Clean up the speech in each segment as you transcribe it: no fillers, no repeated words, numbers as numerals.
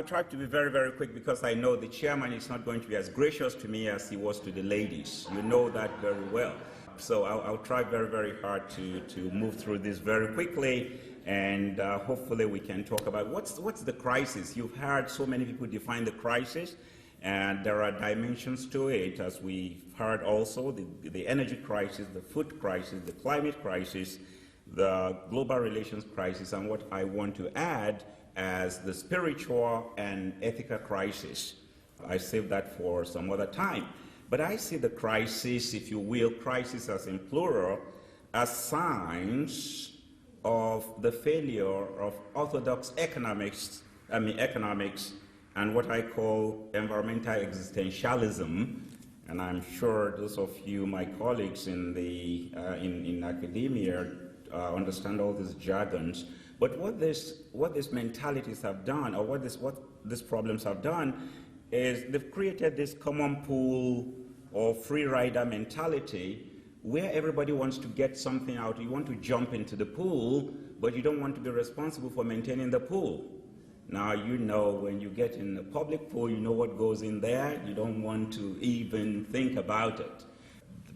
I'll try to be very, very quick because I know the chairman is not going to be as gracious to me as he was to the ladies. You know that very well. So I'll try very, very hard to move through this very quickly, and hopefully we can talk about what's the crisis. You've heard so many people define the crisis, and there are dimensions to it, as we've heard also, the energy crisis, the food crisis, the climate crisis, the global relations crisis, and what I want to add as the spiritual and ethical crisis. I save that for some other time. But I see the crisis, if you will, crisis as in plural, as signs of the failure of orthodox economics and what I call environmental existentialism. And I'm sure those of you, my colleagues in academia, understand all these jargons. But what these mentalities have done, or what these problems have done, is they've created this common pool or free rider mentality where everybody wants to get something out. You want to jump into the pool, but you don't want to be responsible for maintaining the pool. Now, you know, when you get in a public pool, you know what goes in there. You don't want to even think about it.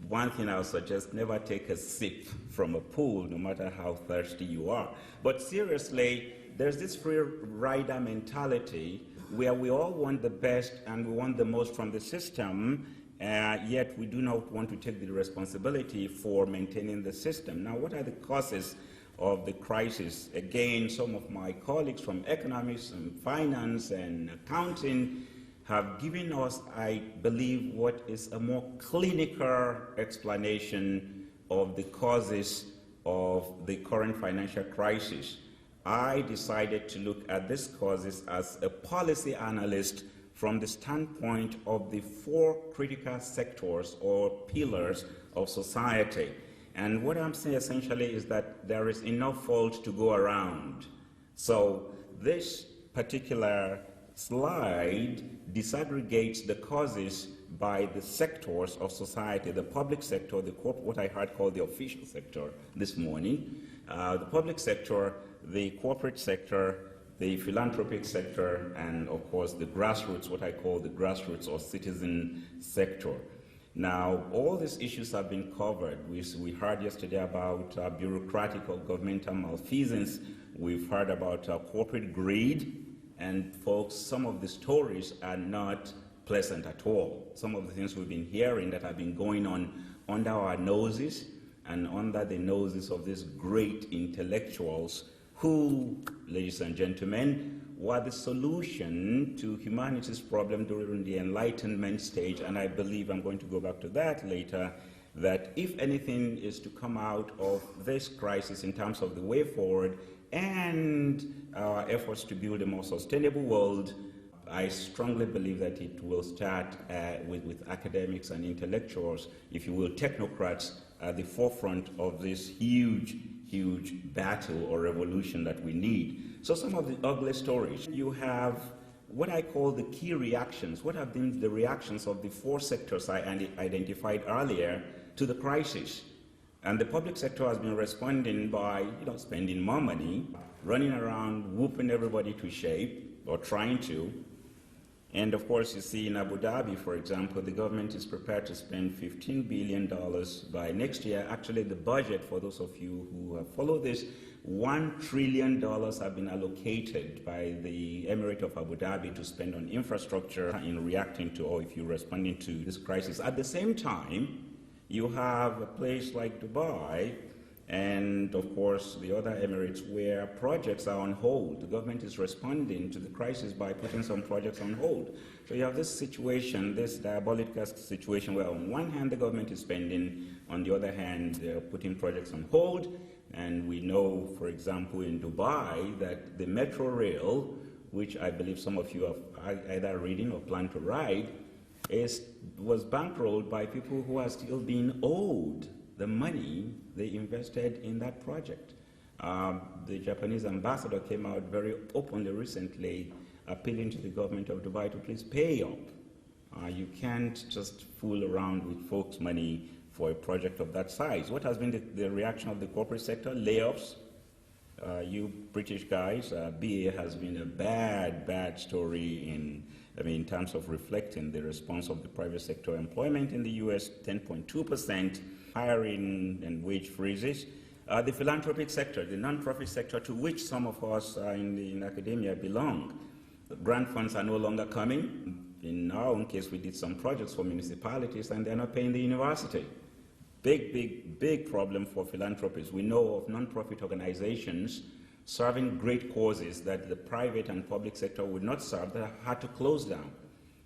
One thing I would suggest, never take a sip from a pool, no matter how thirsty you are. But seriously, there's this free rider mentality where we all want the best and we want the most from the system, yet we do not want to take the responsibility for maintaining the system. Now, what are the causes of the crisis? Again, some of my colleagues from economics and finance and accounting have given us, I believe, what is a more clinical explanation of the causes of the current financial crisis. I decided to look at these causes as a policy analyst from the standpoint of the four critical sectors or pillars of society. And what I'm saying essentially is that there is enough fault to go around. So this particular slide disaggregates the causes by the sectors of society, the public sector, what I heard called the official sector this morning, the public sector, the corporate sector, the philanthropic sector, and of course the grassroots, what I call the grassroots or citizen sector. Now, all these issues have been covered. We heard yesterday about bureaucratic or governmental malfeasance. We've heard about corporate greed. And folks, some of the stories are not pleasant at all. Some of the things we've been hearing that have been going on under our noses and under the noses of these great intellectuals who, ladies and gentlemen, were the solution to humanity's problem during the Enlightenment stage. And I believe, I'm going to go back to that later, that if anything is to come out of this crisis in terms of the way forward and our efforts to build a more sustainable world, I strongly believe that it will start with academics and intellectuals, if you will, technocrats, at the forefront of this huge battle or revolution that we need. So some of the ugly stories. You have what I call the key reactions. What have been the reactions of the four sectors I identified earlier to the crisis? And the public sector has been responding by, spending more money, running around, whooping everybody to shape, or trying to. And of course, you see in Abu Dhabi, for example, the government is prepared to spend $15 billion by next year. Actually, the budget, for those of you who have followed this, $1 trillion have been allocated by the Emirate of Abu Dhabi to spend on infrastructure in reacting to, or if you're responding to this crisis. At the same time, you have a place like Dubai and, of course, the other Emirates where projects are on hold. The government is responding to the crisis by putting some projects on hold. So you have this situation, this diabolical situation where on one hand the government is spending, on the other hand they're putting projects on hold. And we know, for example, in Dubai that the metro rail, which I believe some of you have either reading or plan to ride, was bankrolled by people who are still being owed the money they invested in that project. The Japanese ambassador came out very openly recently appealing to the government of Dubai to please pay up. You can't just fool around with folks' money for a project of that size. What has been the reaction of the corporate sector? Layoffs, you British guys, BA has been a bad story in terms of reflecting the response of the private sector. Employment in the US, 10.2%, hiring and wage freezes. The philanthropic sector, the non-profit sector to which some of us in academia belong, the grant funds are no longer coming. In our own case, we did some projects for municipalities and they're not paying the university. Big problem for philanthropists. We know of non-profit organizations serving great causes that the private and public sector would not serve that had to close down.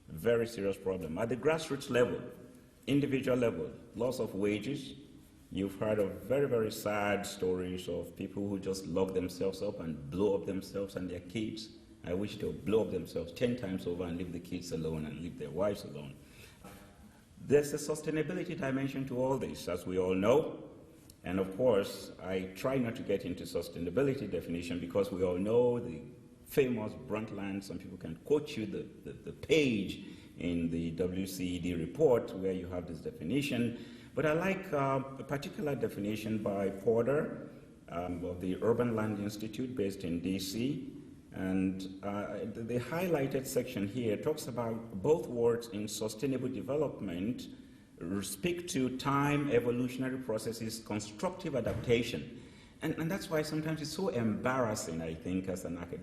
Very serious problem. At the grassroots level, individual level, loss of wages. You've heard of very sad stories of people who just lock themselves up and blow up themselves and their kids. I wish they would blow up themselves 10 times over and leave the kids alone and leave their wives alone. There's a sustainability dimension to all this, as we all know. And of course, I try not to get into sustainability definition because we all know the famous Brundtland. Some people can quote you the page in the WCED report where you have this definition. But I like a particular definition by Porter of the Urban Land Institute based in DC. And the highlighted section here talks about both words in sustainable development speak to time, evolutionary processes, constructive adaptation. And that's why sometimes it's so embarrassing, I think, as an academic.